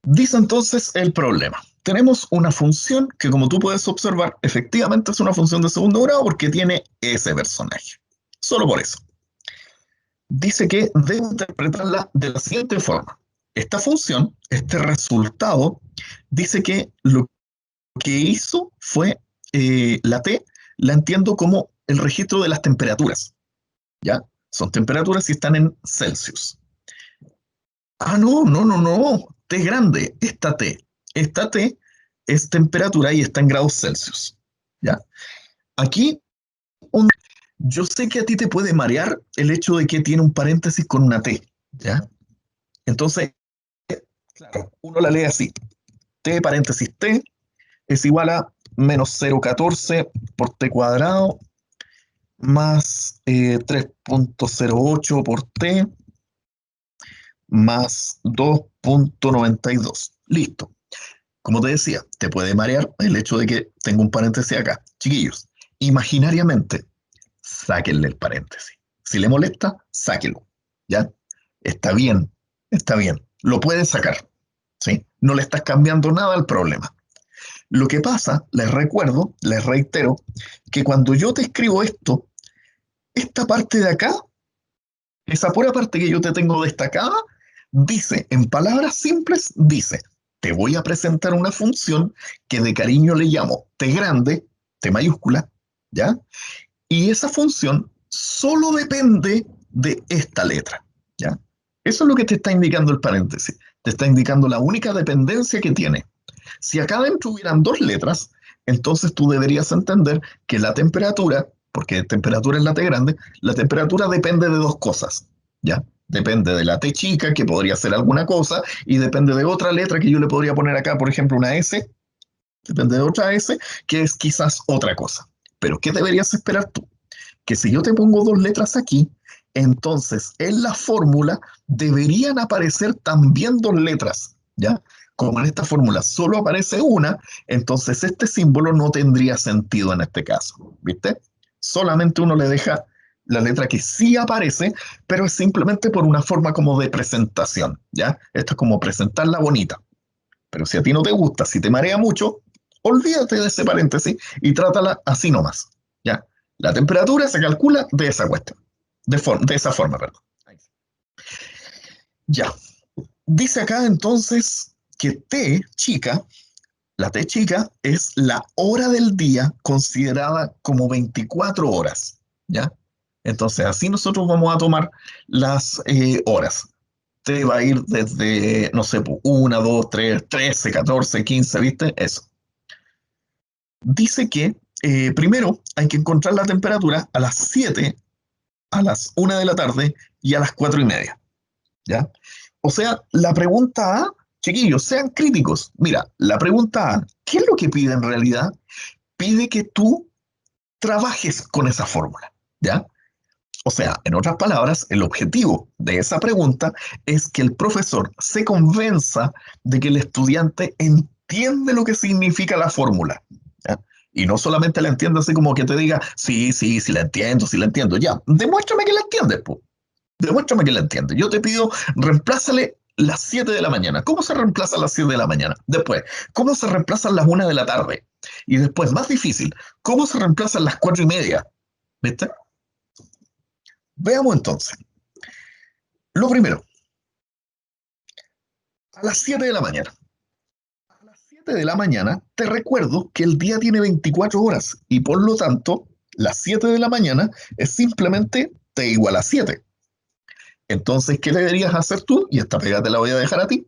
Dice entonces el problema. Tenemos una función que, como tú puedes observar, efectivamente es una función de segundo grado porque tiene ese personaje. Solo por eso. Dice que debo interpretarla de la siguiente forma. Esta función, este resultado, dice que lo que hizo fue la T, la entiendo como el registro de las temperaturas. ¿Ya? Son temperaturas y están en Celsius. Ah, no, no, no, no. T grande, esta T. Esta T es temperatura y está en grados Celsius. ¿Ya? Aquí, un- yo sé que a ti te puede marear el hecho de que tiene un paréntesis con una T. ¿Ya? Entonces, claro, uno la lee así. T paréntesis T es igual a menos 0,14 por T cuadrado más 3,08 por T más 2,92. Listo. Como te decía, te puede marear el hecho de que tengo un paréntesis acá. Chiquillos, imaginariamente, sáquenle el paréntesis. Si le molesta, sáquelo. ¿Ya? Está bien, está bien. Lo puedes sacar. ¿Sí? No le estás cambiando nada al problema. Lo que pasa, les recuerdo, les reitero, que cuando yo te escribo esto, esta parte de acá, esa pura parte que yo te tengo destacada, dice, en palabras simples, dice, te voy a presentar una función que de cariño le llamo T grande, T mayúscula, ¿ya? Y esa función solo depende de esta letra, ¿ya? Eso es lo que te está indicando el paréntesis. Te está indicando la única dependencia que tiene. Si acá dentro hubieran dos letras, entonces tú deberías entender que la temperatura, porque temperatura es la T grande, la temperatura depende de dos cosas, ¿ya? Depende de la T chica, que podría ser alguna cosa, y depende de otra letra que yo le podría poner acá, por ejemplo, una S, depende de otra S, que es quizás otra cosa. Pero ¿qué deberías esperar tú? Que si yo te pongo dos letras aquí, entonces en la fórmula deberían aparecer también dos letras, ¿ya? Como en esta fórmula solo aparece una, entonces este símbolo no tendría sentido en este caso, ¿viste? Solamente uno le deja la letra que sí aparece, pero es simplemente por una forma como de presentación, ¿ya? Esto es como presentarla bonita. Pero si a ti no te gusta, si te marea mucho, olvídate de ese paréntesis y trátala así nomás. ¿Ya? La temperatura se calcula de esa cuestión, de esa forma, perdón. Ya. Dice acá entonces que T chica, la T chica es la hora del día considerada como 24 horas. ¿Ya? Entonces así nosotros vamos a tomar las horas. Te va a ir desde, no sé, 1, 2, 3, 13, 14, 15, ¿viste? Eso. Dice que primero hay que encontrar la temperatura a las 7, a las 1 de la tarde y a las 4:30, ¿ya? O sea, la pregunta A, chiquillos, sean críticos. Mira, la pregunta A, ¿qué es lo que pide en realidad? Pide que tú trabajes con esa fórmula, ¿ya? O sea, en otras palabras, el objetivo de esa pregunta es que el profesor se convenza de que el estudiante entiende lo que significa la fórmula, ¿ya? Y no solamente la entiende así como que te diga, sí, sí, sí la entiendo, sí la entiendo. Ya, demuéstrame que la entiendes, po. Demuéstrame que la entiendes. Yo te pido, reemplázale las 7 de la mañana. ¿Cómo se reemplazan las 7 de la mañana? Después, ¿cómo se reemplazan las 1 de la tarde? Y después, más difícil, ¿cómo se reemplazan las 4:30? ¿Viste? Veamos entonces. Lo primero, a las 7 de la mañana. A las 7 de la mañana te recuerdo que el día tiene 24 horas y por lo tanto las 7 de la mañana es simplemente t igual a 7. Entonces, ¿qué deberías hacer tú? Y esta pega te la voy a dejar a ti.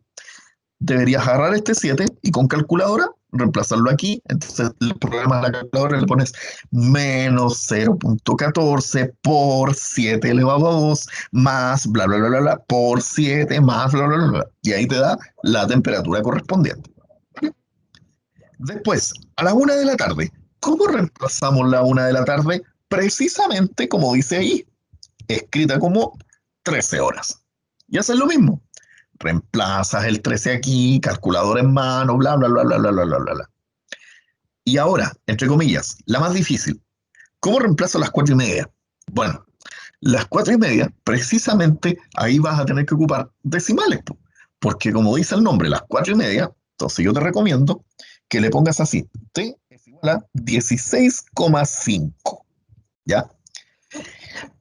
Deberías agarrar este 7 y con calculadora reemplazarlo aquí. Entonces, el programa de la calculadora le pones menos 0,14 por 7 elevado a 2 más bla, bla, bla, bla, bla por 7 más bla, bla, bla, bla. Y ahí te da la temperatura correspondiente. Después, a la 1 de la tarde, ¿cómo reemplazamos la 1 de la tarde? Precisamente como dice ahí, escrita como 13 horas. Y haces lo mismo. Reemplazas el 13 aquí, calculadora en mano, bla, bla, bla, bla, bla, bla, bla, bla, bla. Y ahora, entre comillas, la más difícil. ¿Cómo reemplazo las 4:30? Bueno, las 4:30, precisamente ahí vas a tener que ocupar decimales, po, Porque como dice el nombre, las 4:30, entonces yo te recomiendo que le pongas así, T es igual a 16,5, ¿ya?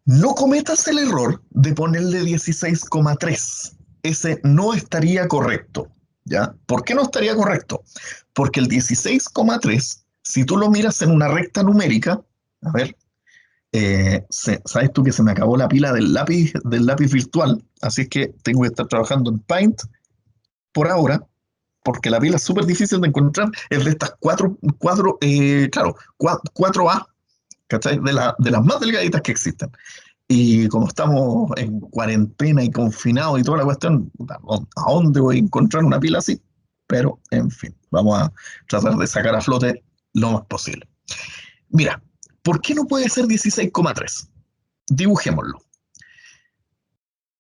No cometas el error de ponerle 16,3. Ese no estaría correcto, ¿ya? ¿Por qué no estaría correcto? Porque el 16,3, si tú lo miras en una recta numérica, a ver, sabes tú que se me acabó la pila del lápiz virtual, así es que tengo que estar trabajando en Paint por ahora, porque la pila es súper difícil de encontrar, es de estas claro, 4A, ¿cachai? De las más delgaditas que existen. Y como estamos en cuarentena y confinados y toda la cuestión, ¿a dónde voy a encontrar una pila así? Pero, en fin, vamos a tratar de sacar a flote lo más posible. Mira, ¿por qué no puede ser 16,3? Dibujémoslo.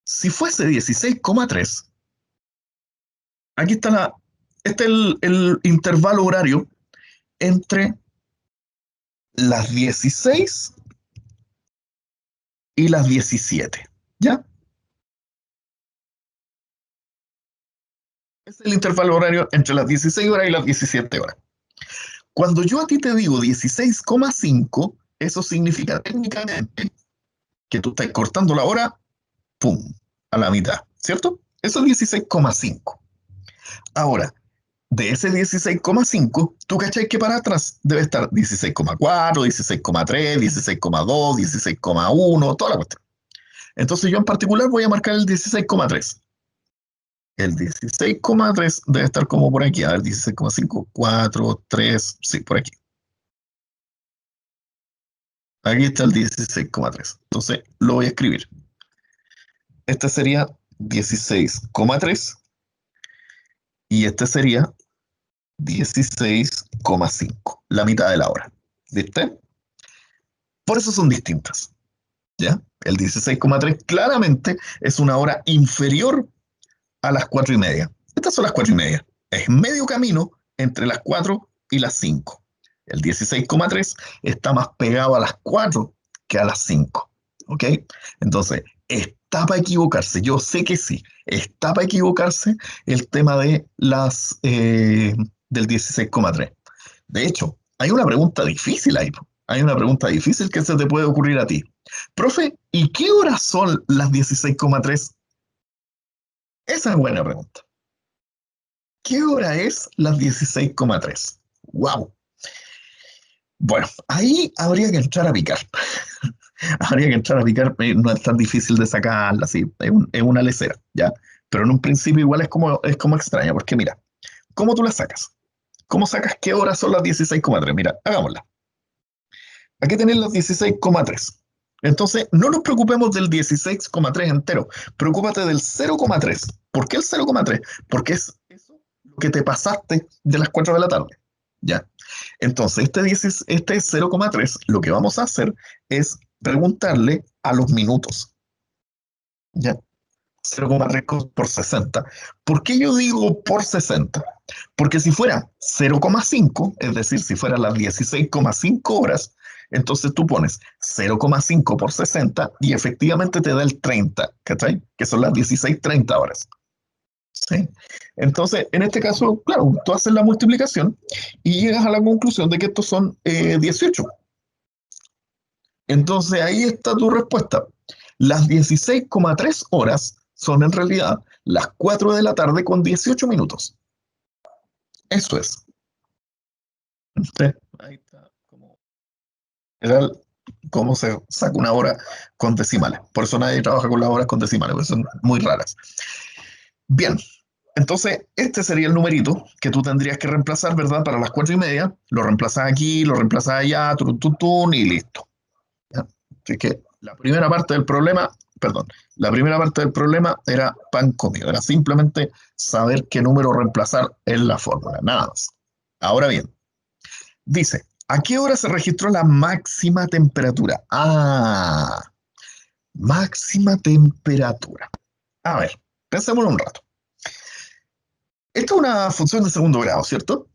Si fuese 16,3, aquí está este es el intervalo horario entre las 16 y las 17, ¿ya? Es el intervalo horario entre las 16 horas y las 17 horas. Cuando yo a ti te digo 16,5, eso significa técnicamente que tú estás cortando la hora, ¡pum!, a la mitad, ¿cierto? Eso es 16,5. Ahora, de ese 16,5, tú cachai que para atrás debe estar 16,4, 16,3, 16,2, 16,1, toda la cuestión. Entonces yo en particular voy a marcar el 16,3. El 16,3 debe estar como por aquí. A ver, 16,5, 4, 3, sí, por aquí. Aquí está el 16,3. Entonces lo voy a escribir. Este sería 16,3 y este sería 16,5, la mitad de la hora. ¿Viste? Por eso son distintas. ¿Ya? El 16,3 claramente es una hora inferior a las 4:30. Estas son las 4:30. Es medio camino entre las 4 y las 5. El 16,3 está más pegado a las 4 que a las 5. ¿Ok? Entonces, está para equivocarse. Yo sé que sí. Está para equivocarse el tema del 16,3. De hecho, hay una pregunta difícil ahí. Hay una pregunta difícil que se te puede ocurrir a ti. Profe, ¿y qué horas son las 16,3? Esa es buena pregunta. ¿Qué hora es las 16,3? ¡Wow! Bueno, ahí habría que entrar a picar. Habría que entrar a picar, no es tan difícil de sacarla, así, es una lecera, ¿ya? Pero en un principio igual es como extraña, porque mira, ¿cómo tú la sacas? ¿Cómo sacas qué horas son las 16,3? Mira, hagámosla. Aquí tenés las 16,3. Entonces, no nos preocupemos del 16,3 entero, preocúpate del 0,3. ¿Por qué el 0,3? Porque es eso lo que te pasaste de las 4 de la tarde. ¿Ya? Entonces, este 0,3, lo que vamos a hacer es preguntarle a los minutos. ¿Ya? 0,3 por 60. ¿Por qué yo digo por 60? Porque si fuera 0,5, es decir, si fuera las 16,5 horas, entonces tú pones 0,5 por 60 y efectivamente te da el 30, ¿cachai? Que son las 16:30 horas. ¿Sí? Entonces, en este caso, claro, tú haces la multiplicación y llegas a la conclusión de que estos son 18. Entonces, ahí está tu respuesta. Las 16,3 horas son en realidad las 4 de la tarde con 18 minutos. Eso es. Sí, ahí está. General, cómo se saca una hora con decimales. Por eso nadie trabaja con las horas con decimales, porque son muy raras. Bien, entonces este sería el numerito que tú tendrías que reemplazar, ¿verdad? Para las 4:30. Lo reemplazas aquí, lo reemplazas allá, y listo. ¿Ya? Así que la primera parte del problema, perdón, la primera parte del problema era pan comido, era simplemente saber qué número reemplazar en la fórmula, nada más. Ahora bien, dice, ¿a qué hora se registró la máxima temperatura? Ah, máxima temperatura. A ver, pensémoslo un rato. Esta es una función de segundo grado, ¿cierto?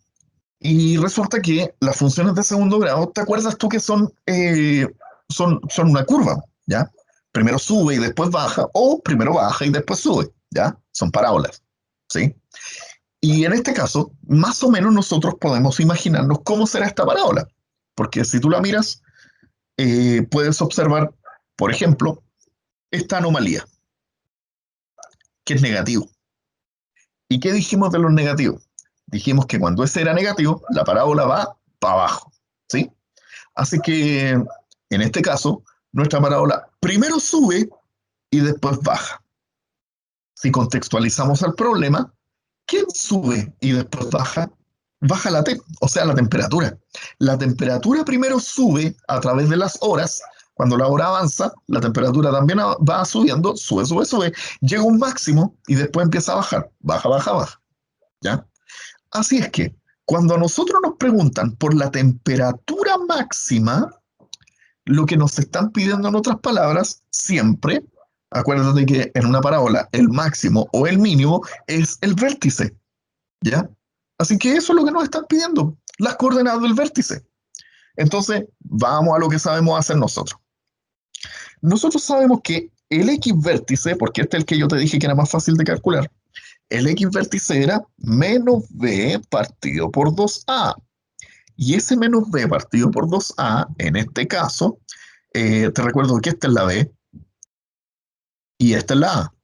Y resulta que las funciones de segundo grado, ¿te acuerdas tú que son una curva? ¿Ya? Primero sube y después baja, o primero baja y después sube, ¿ya? Son parábolas. ¿sí? Y en este caso, más o menos nosotros podemos imaginarnos cómo será esta parábola. Porque si tú la miras, puedes observar, por ejemplo, esta anomalía, que es negativo. ¿Y qué dijimos de los negativos? Dijimos que cuando ese era negativo, la parábola va para abajo, ¿sí? Así que, en este caso, nuestra parábola primero sube y después baja. Si contextualizamos el problema, ¿quién sube y después baja? Baja la T, o sea, la temperatura. La temperatura primero sube a través de las horas. Cuando la hora avanza, la temperatura también va subiendo, sube, sube, sube, llega a un máximo y después empieza a bajar. Baja, baja, baja. ¿Ya? Así es que cuando a nosotros nos preguntan por la temperatura máxima, lo que nos están pidiendo en otras palabras, siempre, acuérdate que en una parábola el máximo o el mínimo es el vértice, ¿ya? Así que eso es lo que nos están pidiendo, las coordenadas del vértice. Entonces, vamos a lo que sabemos hacer nosotros. Nosotros sabemos que el X vértice, porque este es el que yo te dije que era más fácil de calcular, el X vértice era menos B partido por 2A. Y ese menos B partido por 2A, en este caso, te recuerdo que esta es la B y esta es la A.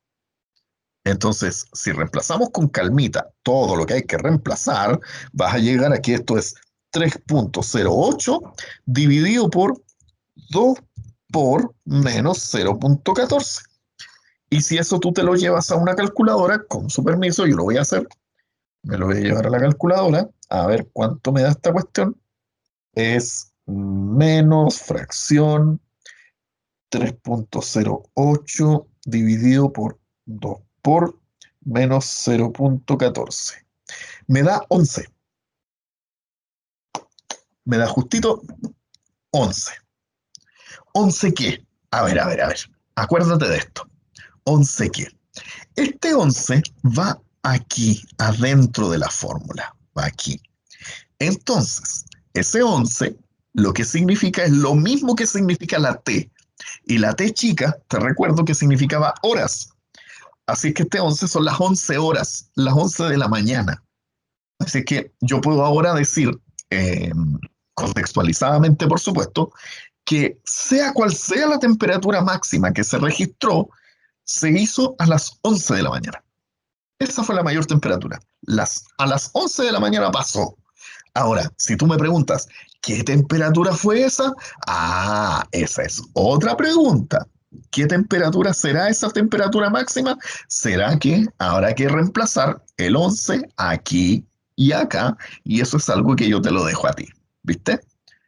Entonces, si reemplazamos con calmita todo lo que hay que reemplazar, vas a llegar a que esto es 3,08 dividido por 2 por menos 0,14. Y si eso tú te lo llevas a una calculadora, con su permiso, yo lo voy a hacer. Me lo voy a llevar a la calculadora, a ver cuánto me da esta cuestión. Es menos fracción 3,08 dividido por 2 por menos 0,14. Me da 11. Me da justito 11. ¿11 qué? A ver, a ver, a ver. Acuérdate de esto. ¿11 qué? Este 11 va aquí, adentro de la fórmula. Va aquí. Entonces, ese 11 lo que significa es lo mismo que significa la T. Y la T chica, te recuerdo que significaba horas. Así que este 11 son las 11 horas, las 11 de la mañana. Así que yo puedo ahora decir, eh, contextualizadamente por supuesto, que sea cual sea la temperatura máxima que se registró, se hizo a las 11 de la mañana. Esa fue la mayor temperatura. A las 11 de la mañana pasó. Ahora, si tú me preguntas, ¿qué temperatura fue esa? Ah, esa es otra pregunta. ¿Qué temperatura será esa temperatura máxima? ¿Será que habrá que reemplazar el 11 aquí y acá? Y eso es algo que yo te lo dejo a ti, ¿viste?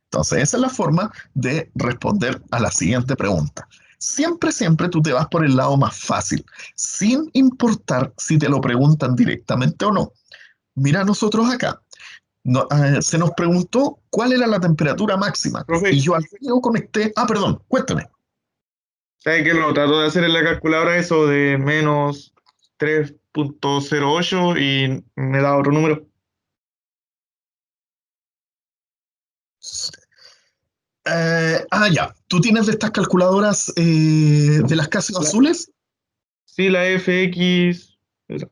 Entonces, esa es la forma de responder a la siguiente pregunta. Siempre, siempre tú te vas por el lado más fácil, sin importar si te lo preguntan directamente o no. Mira nosotros acá se nos preguntó cuál era la temperatura máxima. Y Profe, yo al final conecté. Ah, perdón, cuéntame. ¿sabe que lo trato de hacer en la calculadora eso de menos 3,08 y me da otro número? Ya. ¿Tú tienes de estas calculadoras de las casas La- azules? sí, la FX. Esa.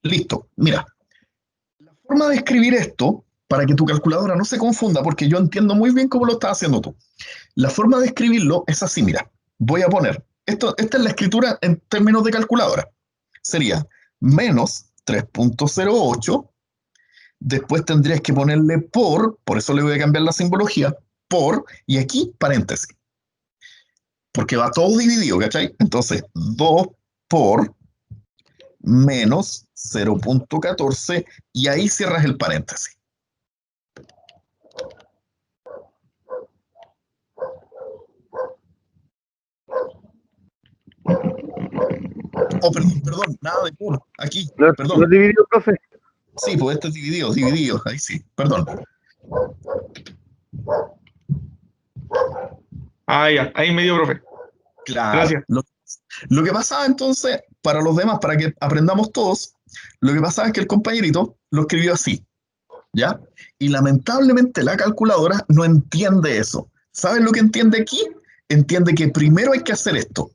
Listo. Mira, la forma de escribir esto, para que tu calculadora no se confunda, porque yo entiendo muy bien cómo lo estás haciendo tú. La forma de escribirlo es así, mira. Voy a poner, esta es la escritura en términos de calculadora. Sería menos 3,08. Después tendrías que ponerle por eso le voy a cambiar la simbología, por, y aquí paréntesis, porque va todo dividido, ¿cachai? Entonces, 2 por menos 0,14 y ahí cierras el paréntesis. Oh, perdón, perdón, nada de por, aquí, Lo perdón. dividido, profe. Sí, pues este es dividido, dividido, ahí sí, perdón. Ah, ya, ahí me dio, profe. Claro. Gracias. Lo que pasaba entonces, para los demás, para que aprendamos todos, lo que pasaba es que el compañerito lo escribió así. ¿Ya? Y lamentablemente la calculadora no entiende eso. ¿Sabes lo que entiende aquí? Entiende que primero hay que hacer esto.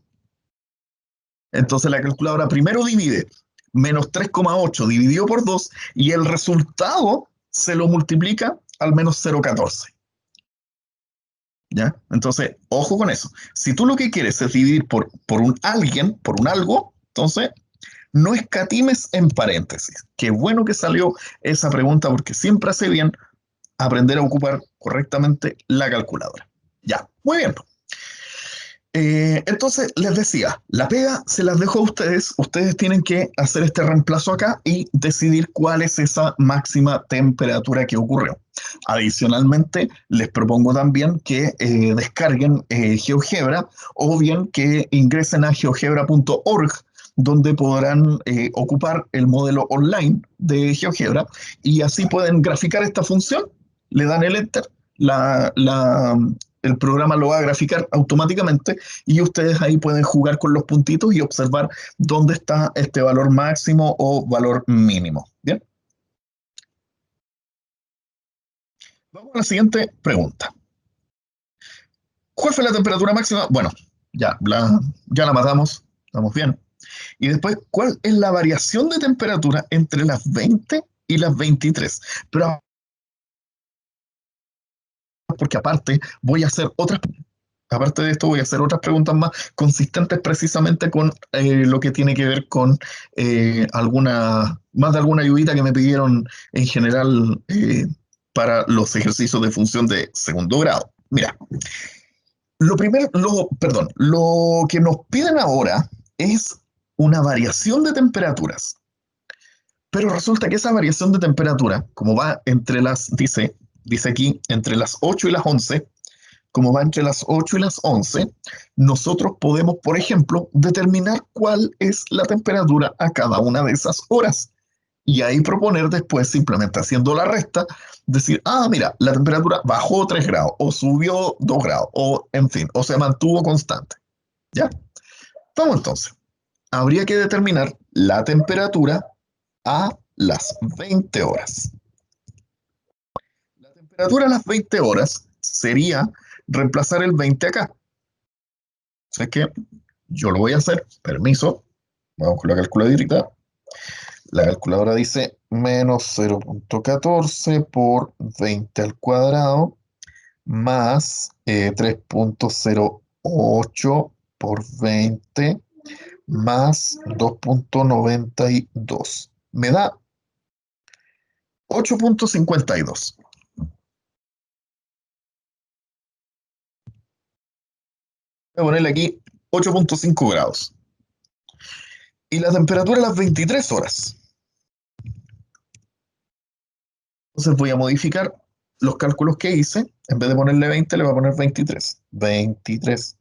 Entonces la calculadora primero divide menos 3,8 dividido por 2 y el resultado se lo multiplica al menos 0,14. ¿Ya? Entonces, ojo con eso. Si tú lo que quieres es dividir por un alguien, por un algo, entonces no escatimes en paréntesis. Qué bueno que salió esa pregunta porque siempre hace bien aprender a ocupar correctamente la calculadora. Ya, muy bien. Entonces, les decía, la pega se las dejo a ustedes. Ustedes tienen que hacer este reemplazo acá y decidir cuál es esa máxima temperatura que ocurrió. Adicionalmente, les propongo también que descarguen GeoGebra o bien que ingresen a geogebra.org donde podrán ocupar el modelo online de GeoGebra y así pueden graficar esta función, le dan el enter, la, la, el programa lo va a graficar automáticamente y ustedes ahí pueden jugar con los puntitos y observar dónde está este valor máximo o valor mínimo. Bien, vamos a la siguiente pregunta. ¿Cuál fue la temperatura máxima? Bueno, ya la matamos, estamos bien. Y después, ¿cuál es la variación de temperatura entre las 20 y las 23? Pero porque aparte de esto, voy a hacer otras preguntas más consistentes precisamente con lo que tiene que ver con más de alguna ayudita que me pidieron en general para los ejercicios de función de segundo grado. Mira, lo que nos piden ahora es una variación de temperaturas. Pero resulta que esa variación de temperatura, como va dice aquí, entre las 8 y las 11, como va entre las 8 y las 11, nosotros podemos, por ejemplo, determinar cuál es la temperatura a cada una de esas horas. Y ahí proponer después, simplemente haciendo la resta, decir, mira, la temperatura bajó 3 grados, o subió 2 grados, o en fin, o se mantuvo constante. ¿Ya? Vamos entonces. Habría que determinar la temperatura a las 20 horas. La temperatura a las 20 horas sería reemplazar el 20 acá. O sea que yo lo voy a hacer, permiso, vamos con la calculadora. La calculadora dice menos 0,14 por 20 al cuadrado más 3,08 por 20 más 2,92. Me da 8,52. Voy a ponerle aquí 8,5 grados. Y la temperatura a las 23 horas. Entonces voy a modificar los cálculos que hice. En vez de ponerle 20, le voy a poner 23. 23.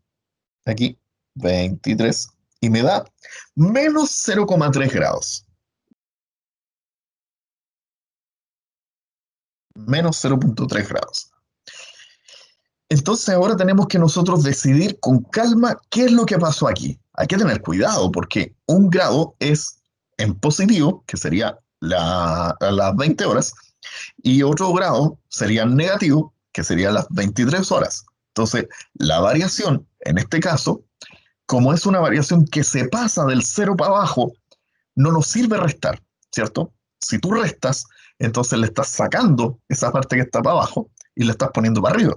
Aquí, 23. Y me da menos 0,3 grados. Menos 0,3 grados. Entonces ahora tenemos que nosotros decidir con calma qué es lo que pasó aquí. Hay que tener cuidado porque un grado es en positivo, que sería a las 20 horas, y otro grado sería en negativo, que sería las 23 horas. Entonces, la variación, en este caso, como es una variación que se pasa del cero para abajo, no nos sirve restar, ¿cierto? Si tú restas, entonces le estás sacando esa parte que está para abajo y le estás poniendo para arriba.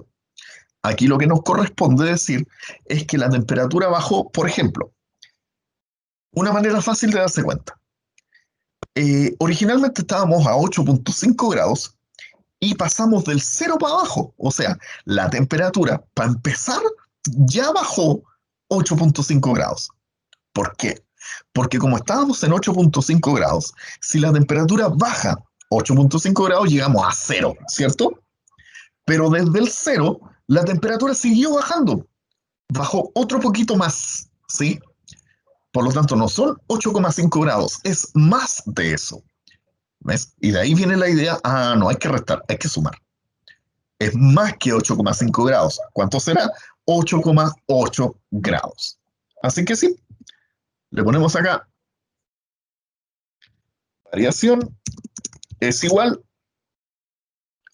Aquí lo que nos corresponde decir es que la temperatura bajó, por ejemplo, una manera fácil de darse cuenta. Originalmente estábamos a 8,5 grados y pasamos del cero para abajo. O sea, la temperatura, para empezar, ya bajó 8,5 grados. ¿Por qué? Porque como estábamos en 8,5 grados, si la temperatura baja 8,5 grados, llegamos a cero, ¿cierto? Pero desde el cero, la temperatura siguió bajando. Bajó otro poquito más, ¿sí? Por lo tanto, no son 8,5 grados, es más de eso. ¿Ves? Y de ahí viene la idea, no hay que restar, hay que sumar. Es más que 8,5 grados. ¿Cuánto será? 8,8 grados. Así que sí, le ponemos acá, variación es igual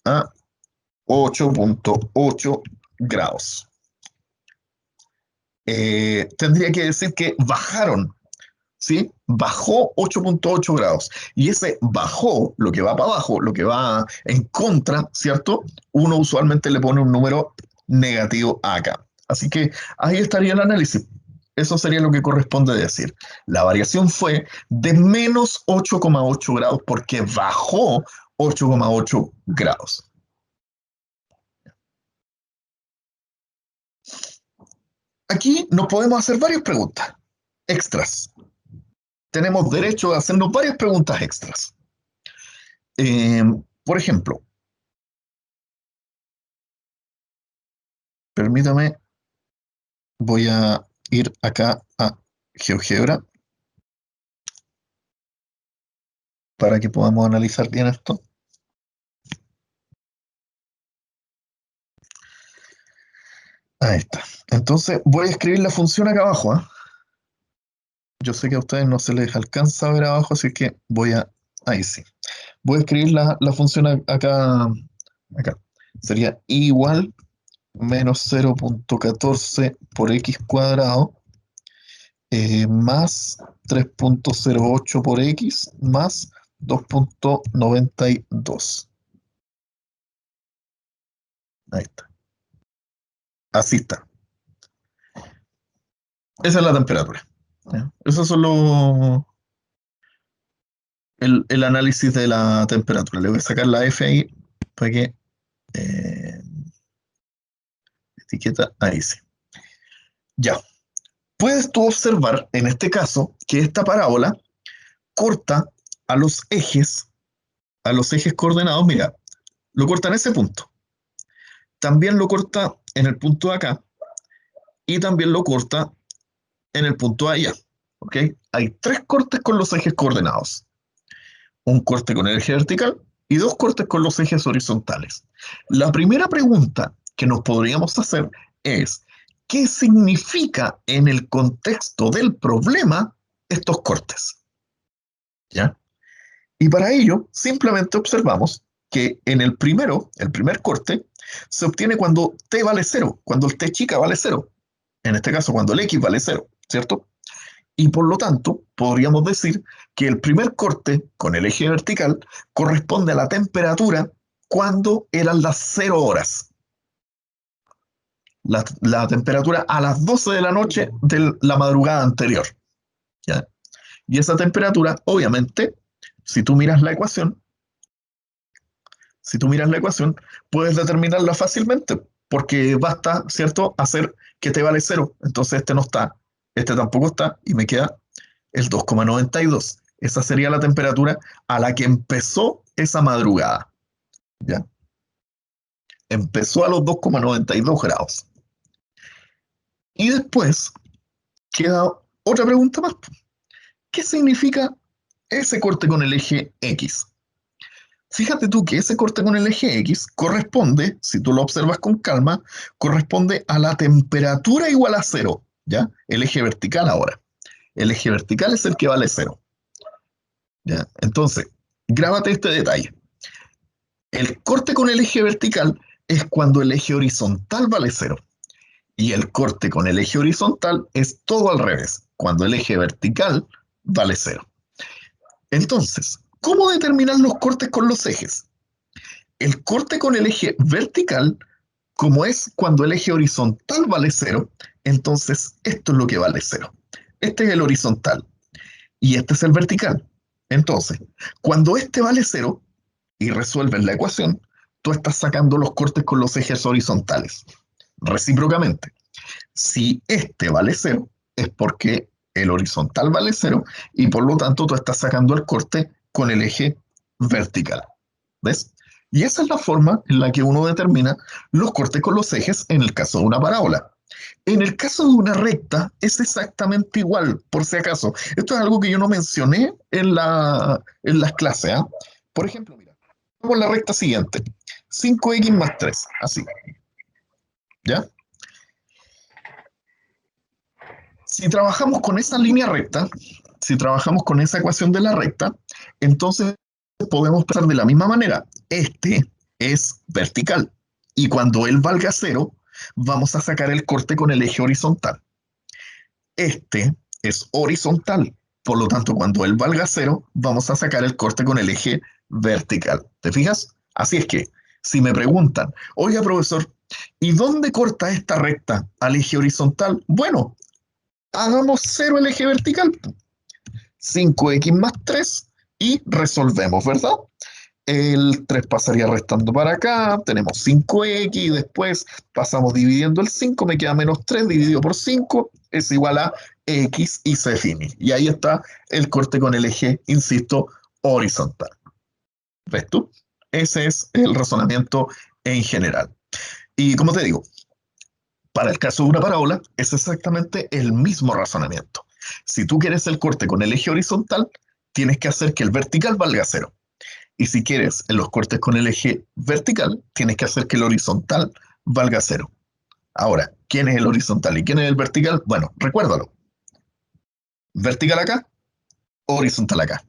a 8,8 grados. Tendría que decir que bajaron ¿sí? Bajó 8.8 grados. Y ese bajó, lo que va para abajo, lo que va en contra, ¿cierto? Uno usualmente le pone un número negativo acá. Así que ahí estaría el análisis. Eso sería lo que corresponde decir. La variación fue de menos 8,8 grados porque bajó 8,8 grados. Aquí nos podemos hacer varias preguntas extras. Tenemos derecho a hacernos varias preguntas extras. Eh, por ejemplo, permítame, voy a ir acá a GeoGebra para que podamos analizar bien esto. Ahí está. Entonces voy a escribir la función acá abajo, ¿eh? Yo sé que a ustedes no se les alcanza a ver abajo, así que voy a... Ahí sí. Voy a escribir la función acá. Sería igual menos 0.14 por x cuadrado más 3.08 por x más 2.92. Ahí está. Así está. Esa es la temperatura. ¿Ya? Eso es solo el análisis de la temperatura. Le voy a sacar la F ahí para que eh, etiqueta ahí sí. Ya. Puedes tú observar en este caso que esta parábola corta a a los ejes coordenados, mira, lo corta en ese punto. También lo corta en el punto de acá y también lo corta en el punto de allá. ¿Ok? Hay tres cortes con los ejes coordenados. Un corte con el eje vertical y dos cortes con los ejes horizontales. La primera pregunta que nos podríamos hacer es, ¿qué significa en el contexto del problema estos cortes? ¿Ya? Y para ello, simplemente observamos que en el primer corte, se obtiene cuando t vale 0, cuando el t chica vale 0. En este caso, cuando el x vale 0, ¿cierto? Y por lo tanto, podríamos decir que el primer corte con el eje vertical corresponde a la temperatura cuando eran las 0 horas. La temperatura a las 12 de la noche de la madrugada anterior. ¿Ya? Y esa temperatura, obviamente, si tú miras la ecuación, si tú miras la ecuación, puedes determinarla fácilmente, porque basta, ¿cierto?, hacer que t vale 0. Entonces este no está, este tampoco está, y me queda el 2,92. Esa sería la temperatura a la que empezó esa madrugada. ¿Ya? Empezó a los 2,92 grados. Y después queda otra pregunta más. ¿Qué significa ese corte con el eje X? Fíjate tú que ese corte con el eje X corresponde, si tú lo observas con calma, corresponde a la temperatura igual a 0, ¿ya? El eje vertical ahora. El eje vertical es el que vale 0. ¿Ya? Entonces, grábate este detalle. El corte con el eje vertical es cuando el eje horizontal vale 0. Y el corte con el eje horizontal es todo al revés, cuando el eje vertical vale 0. Entonces, ¿cómo determinar los cortes con los ejes? El corte con el eje vertical, como es cuando el eje horizontal vale 0, entonces esto es lo que vale 0. Este es el horizontal y este es el vertical. Entonces, cuando este vale 0 y resuelves la ecuación, tú estás sacando los cortes con los ejes horizontales. Recíprocamente, si este vale 0, es porque el horizontal vale 0 y por lo tanto tú estás sacando el corte con el eje vertical. ¿Ves? Y esa es la forma en la que uno determina los cortes con los ejes en el caso de una parábola. En el caso de una recta es exactamente igual, por si acaso. Esto es algo que yo no mencioné en las clases. ¿Eh? Por ejemplo, mira, vamos a la recta siguiente. 5x más 3, así. ¿Ya? Si trabajamos con esa línea recta, si trabajamos con esa ecuación de la recta, entonces podemos pensar de la misma manera. Este es vertical y cuando él valga 0, vamos a sacar el corte con el eje horizontal. Este es horizontal Por lo tanto, cuando él valga cero, vamos a sacar el corte con el eje vertical. ¿Te fijas? Así es que, si me preguntan, oiga, profesor, ¿y dónde corta esta recta al eje horizontal? Bueno, hagamos cero el eje vertical. 5x más 3 y resolvemos, ¿verdad? El 3 pasaría restando para acá, tenemos 5x, y después pasamos dividiendo el 5, me queda menos 3 dividido por 5, es igual a x y se define. Y ahí está el corte con el eje, insisto, horizontal. ¿Ves tú? Ese es el razonamiento en general. Y como te digo, para el caso de una parábola es exactamente el mismo razonamiento. Si tú quieres el corte con el eje horizontal, tienes que hacer que el vertical valga cero. Y si quieres en los cortes con el eje vertical, tienes que hacer que el horizontal valga cero. Ahora, ¿quién es el horizontal y quién es el vertical? Bueno, recuérdalo. Vertical acá, horizontal acá.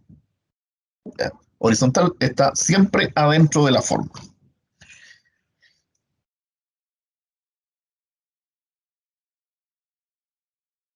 Horizontal está siempre adentro de la forma.